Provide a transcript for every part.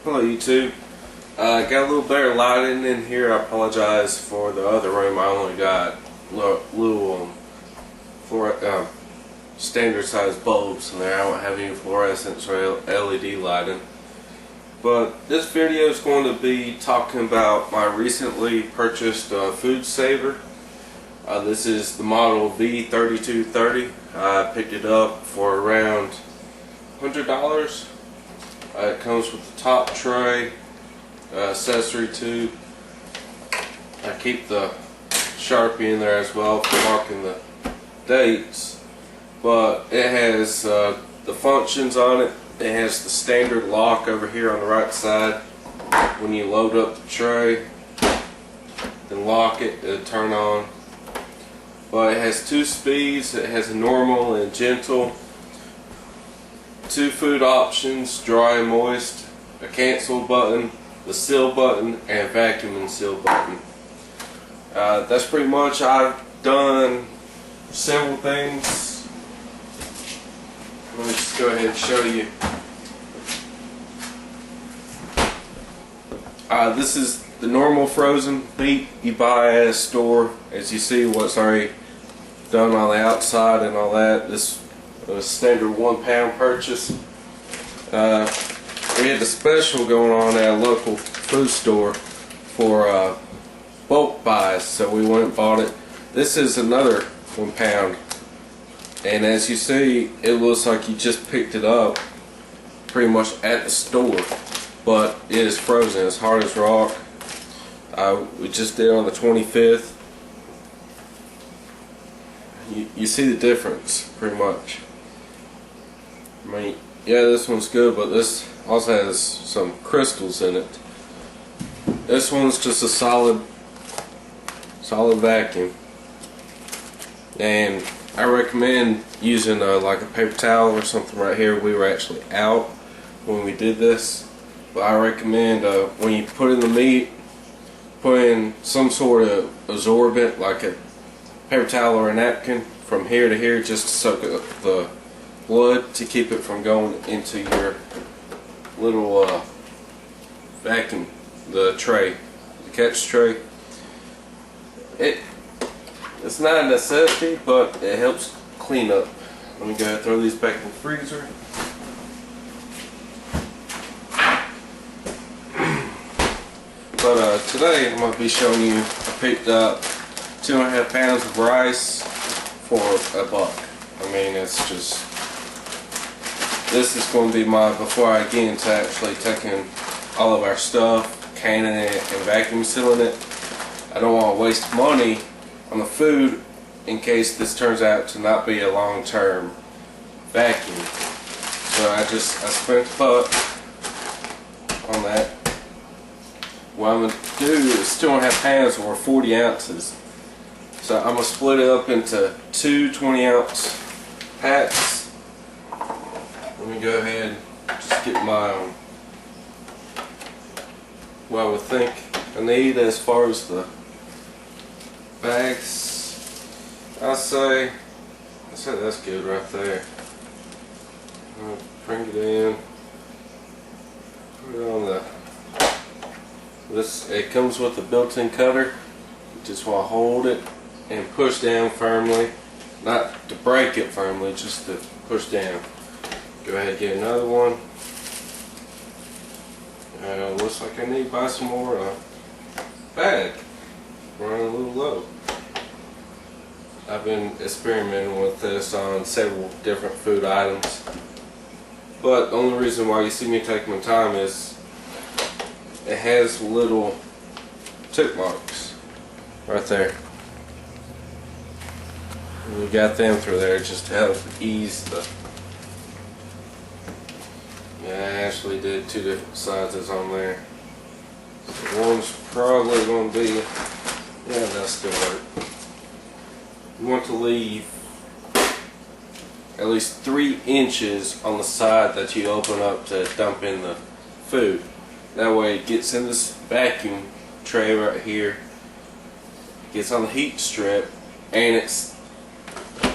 Hello YouTube. Got a little better lighting in here. I apologize for the other room. I only got little standard size bulbs in there. I don't have any fluorescence or LED lighting. But this video is going to be talking about my recently purchased food saver. This is the model V3230. I picked it up for around $100. It comes with the top tray, accessory tube. I keep the Sharpie in there as well for marking the dates. But it has the functions on it. It has the standard lock over here on the right side. When you load up the tray and lock it, it'll turn on. But it has two speeds. It has a normal and gentle. Two food options, dry and moist, a cancel button, the seal button, and vacuum and seal button. That's pretty much. I've done several things. Let me just go ahead and show you. This is the normal frozen meat you buy at a store. As you see, what's already done on the outside and all that. This was a standard 1 pound purchase. We had a special going on at a local food store for bulk buys, so we went and bought it. This is another 1 pound, and as you see, it looks like you just picked it up pretty much at the store, but it is frozen. It's hard as rock. We just did it on the 25th. You see the difference pretty much. I mean, yeah, this one's good, but this also has some crystals in it. This one's just a solid vacuum, and I recommend using like a paper towel or something right here. We were actually out when we did this, but I recommend when you put in the meat, put in some sort of absorbent, like a paper towel or a napkin, from here to here, just to soak up the blood, to keep it from going into your little vacuum, the tray, the catch tray. It's not a necessity, but it helps clean up. Let me go ahead and throw these back in the freezer. But today I'm going to be showing you, I picked up 2.5 pounds of rice for $1. I mean, it's just, this is going to be my, before I get into actually taking all of our stuff, canning it and vacuum sealing it, I don't want to waste money on the food in case this turns out to not be a long-term vacuum. So I spent $1 on that. What I'm going to do is 2.5 pounds or 40 ounces. So I'm going to split it up into two 20-ounce packs. Let me go ahead and just get my what I would think I need as far as the bags. I say that's good right there. I'll bring it in, put it on the, it comes with a built-in cutter. You just want to hold it and push down firmly, not to break it firmly, just to push down. Go ahead and get another one. Looks like I need to buy some more bag. Running a little low. I've been experimenting with this on several different food items, but the only reason why you see me taking my time is it has little tick marks right there. And we got them through there just to help ease the. Yeah, I actually did two different sizes on there. So one's probably going to be, yeah, that'll still work. You want to leave at least 3 inches on the side that you open up to dump in the food. That way it gets in this vacuum tray right here, gets on the heat strip, and it's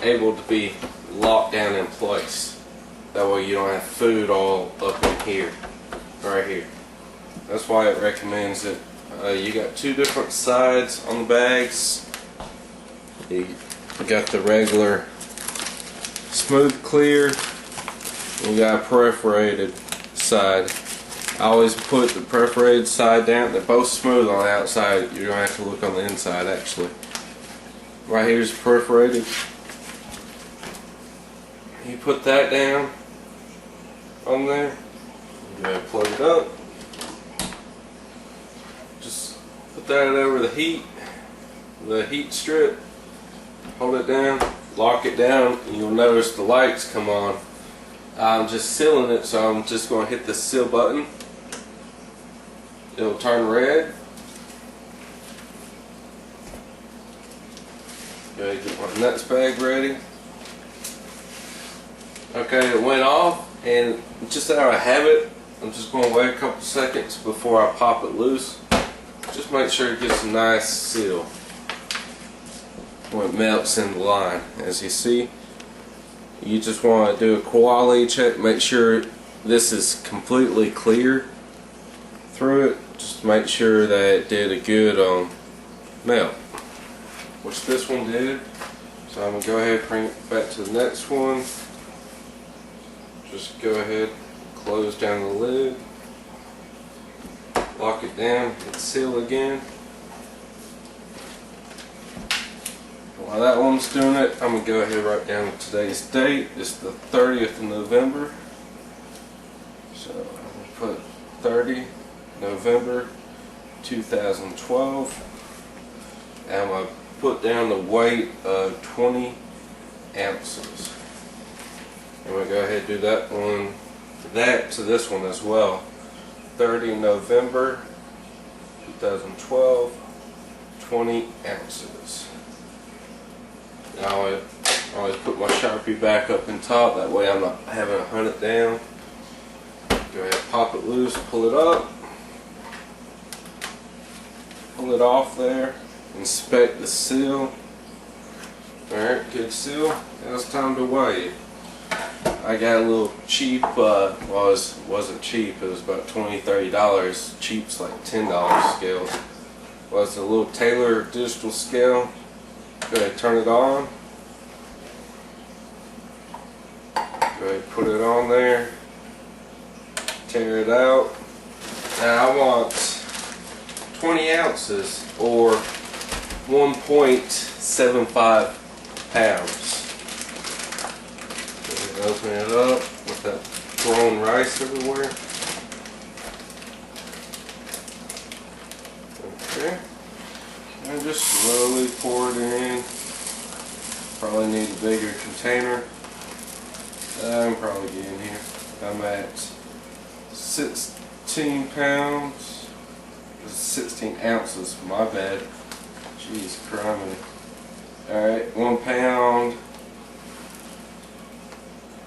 able to be locked down in place. That way you don't have food all up in here, right here. That's why it recommends it. You got two different sides on the bags. You got the regular smooth clear. You got a perforated side. I always put the perforated side down. They're both smooth on the outside. You're going to have to look on the inside actually. Right here's perforated. You put that down on there. You gotta plug it up. Just put that over the heat strip. Hold it down, lock it down, and you'll notice the lights come on. I'm just sealing it, so I'm just going to hit the seal button. It'll turn red. Okay, get my nuts bag ready. Okay, it went off, and just out of habit, I'm just going to wait a couple seconds before I pop it loose. Just make sure it gets a nice seal when it melts in the line. As you see, you just want to do a quality check, make sure this is completely clear through it. Just make sure that it did a good melt, which this one did. So I'm going to go ahead and bring it back to the next one. Just go ahead, close down the lid, lock it down, and seal again. While that one's doing it, I'm going to go ahead and write down today's date. It's the 30th of November. So I'm going to put 30 November 2012. And I'm going to put down the weight of 20 ounces. I'm going to go ahead and do that one, that to this one as well. 30 November 2012, 20 ounces. Now I always put my Sharpie back up in top, that way I'm not having to hunt it down. Go ahead and pop it loose, pull it up, pull it off there, inspect the seal. Alright, good seal. Now it's time to weigh it. I got a little cheap, well it wasn't cheap, it was about $20–30. Cheap's like $10 scale. Well, it's a little Taylor digital scale. Go ahead and turn it on. Go ahead and put it on there. Tear it out. Now I want 20 ounces or 1.75 pounds. Open it up with that thrown rice everywhere. Okay. And just slowly pour it in. Probably need a bigger container. I'm probably getting here. I'm at 16 pounds. 16 ounces, my bad. Jeez, criminy. Alright, 1 pound.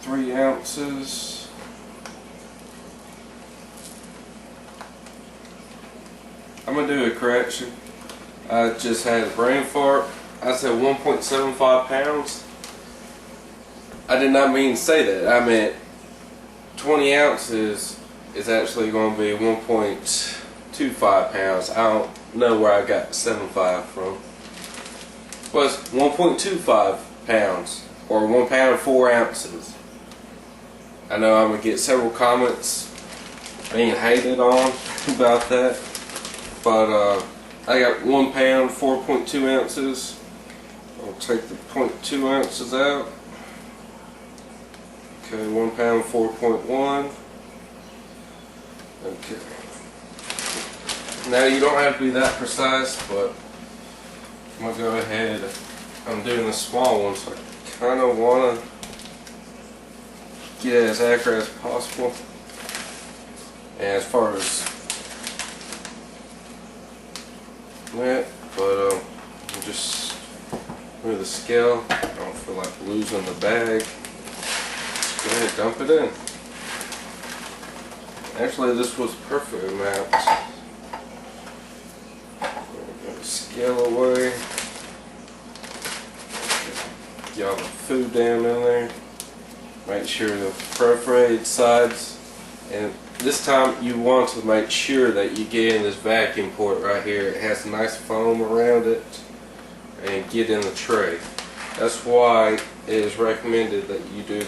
3 ounces. I'm going to do a correction. I just had a brain fart. I said 1.75 pounds. I did not mean to say that. I meant 20 ounces is actually going to be 1.25 pounds. I don't know where I got 75 from. Well, it's 1.25 pounds or 1 pound 4 ounces. I know I'm going to get several comments being hated on about that, but I got 1 pound 4.2 ounces. I'll take the 0.2 ounces out. Okay, 1 pound 4.1. Okay. Now you don't have to be that precise, but I'm going to go ahead. I'm doing the small one, so I kind of want to get it as accurate as possible. And as far as that, but just move the scale. I don't feel like losing the bag. Go ahead, dump it in. Actually, this was perfect amount. Scale away. Get all the food down in there. Make sure the perforated sides And this time you want to make sure that you get in this vacuum port right here. It has a nice foam around it, and get in the tray. That's why it is recommended that you do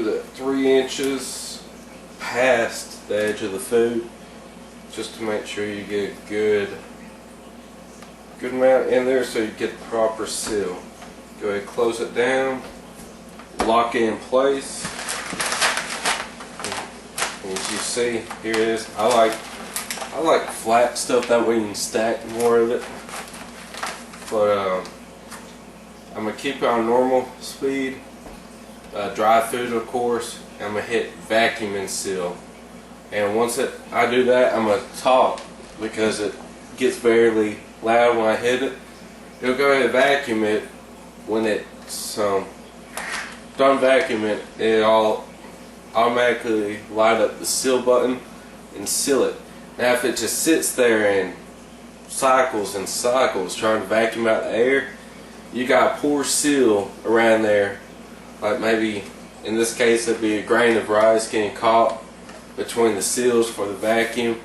the 3 inches past the edge of the food, just to make sure you get a good amount in there so you get the proper seal. Go ahead and close it down, lock it in place. And as you see, here it is. I like flat stuff, that way you can stack more of it. But I'm gonna keep it on normal speed, dry food of course. I'm gonna hit vacuum and seal, and once I do that, I'm gonna talk because it gets very loud when I hit it. It'll go ahead and vacuum it. When it's done vacuuming, it'll automatically light up the seal button and seal it. Now if it just sits there and cycles and cycles trying to vacuum out the air, you got a poor seal around there, like maybe in this case it'd be a grain of rice getting caught between the seals for the vacuum,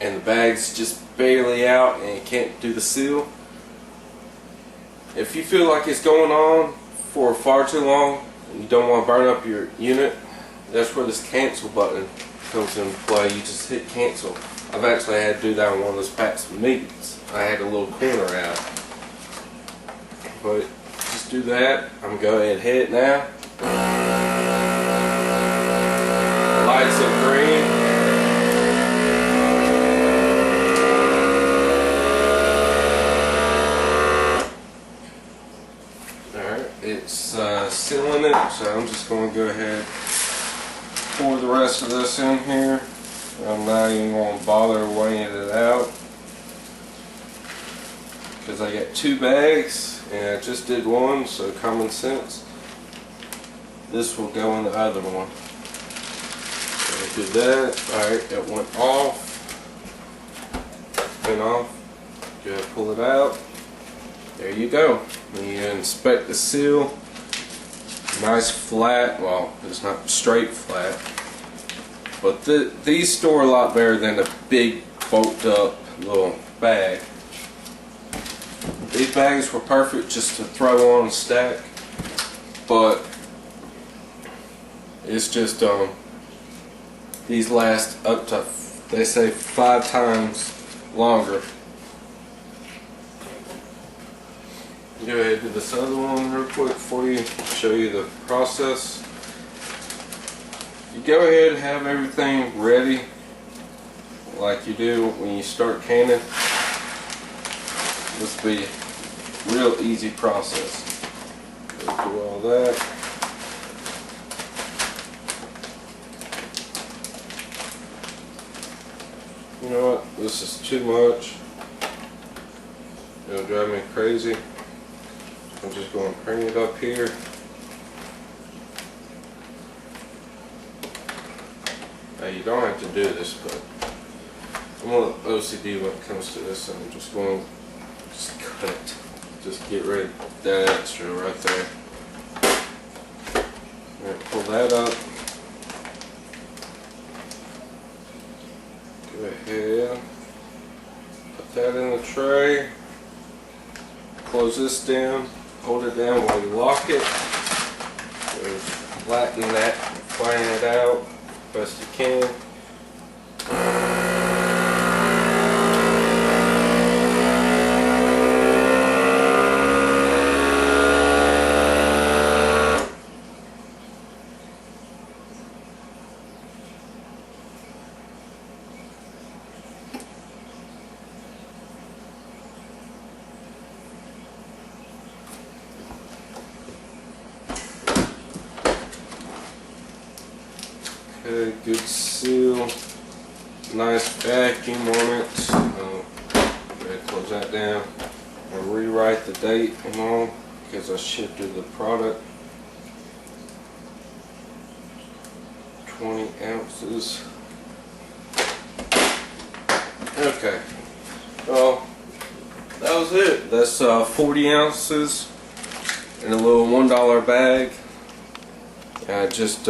and the bag's just barely out and you can't do the seal. If you feel like it's going on for far too long and you don't want to burn up your unit, that's where this cancel button comes into play. You just hit cancel. I've actually had to do that on one of those packs of meats. I had a little corner out. But just do that. I'm going to go ahead and hit it now. Lights up green. Alright, it's sealing it, so I'm just going to go ahead, pour the rest of this in here. I'm not even going to bother weighing it out because I got 2 bags and I just did one, so common sense. This will go in the other one. So I did that. Alright, it went off. Went off. Go ahead and pull it out. There you go. When you inspect the seal, nice flat, well, it's not straight flat, but these store a lot better than a big bulked up little bag. These bags were perfect just to throw on and stack, but it's just these last up to, they say, 5 times longer. Go ahead and do this other one real quick for you, show you the process. You go ahead and have everything ready like you do when you start canning. This will be a real easy process. Go do all that. You know what? This is too much. It'll drive me crazy. I'm just going to bring it up here. Now you don't have to do this, but I'm a little OCD when it comes to this, so I'm just going to cut it. Just get rid of that extra right there. Alright, pull that up. Go ahead. Put that in the tray. Close this down. Hold it down while you lock it. Just flatten that, flatten it out best you can. Okay, good seal, nice vacuum on it. Go ahead and close that down. I'll rewrite the date and all because I shifted the product. 20 ounces. Okay, well, that was it. That's 40 ounces in a little $1 bag. I just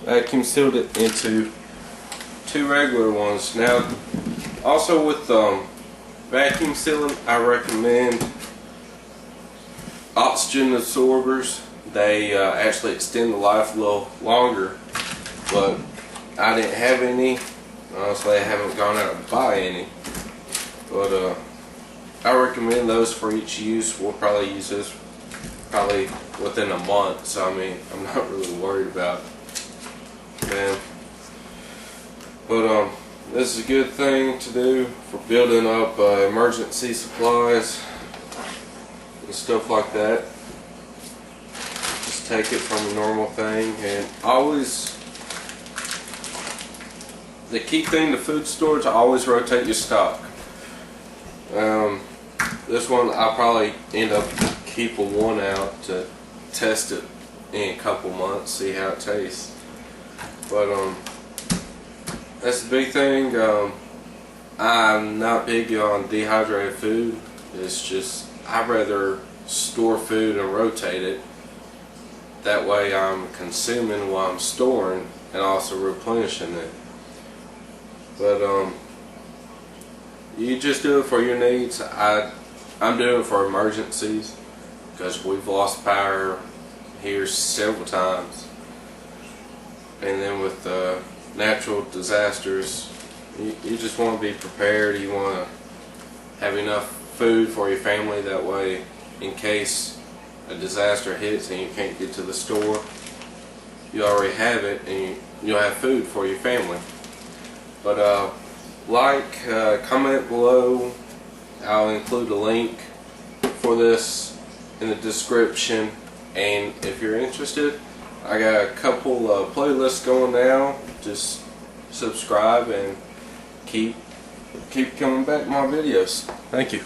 vacuum sealed it into 2 regular ones. Now, also with vacuum sealing, I recommend oxygen absorbers. They actually extend the life a little longer, but I didn't have any. Honestly, I haven't gone out to buy any, but I recommend those for each use. We'll probably use this probably within a month, so I mean, I'm not really worried about them. But this is a good thing to do for building up emergency supplies and stuff like that. Just take it from a normal thing, and always, the key thing to food storage, always rotate your stock. This one I'll probably end up keeping one out to test it in a couple months, see how it tastes. But that's the big thing. I'm not big on dehydrated food. It's just, I'd rather store food and rotate it. That way I'm consuming while I'm storing and also replenishing it. But you just do it for your needs. I'm doing it for emergencies because we've lost power here several times. And then with natural disasters, you just want to be prepared. You want to have enough food for your family, that way in case a disaster hits and you can't get to the store, you already have it and you'll have food for your family. But comment below. I'll include a link for this in the description, and if you're interested, I got a couple playlists going now. Just subscribe and keep coming back to my videos. Thank you.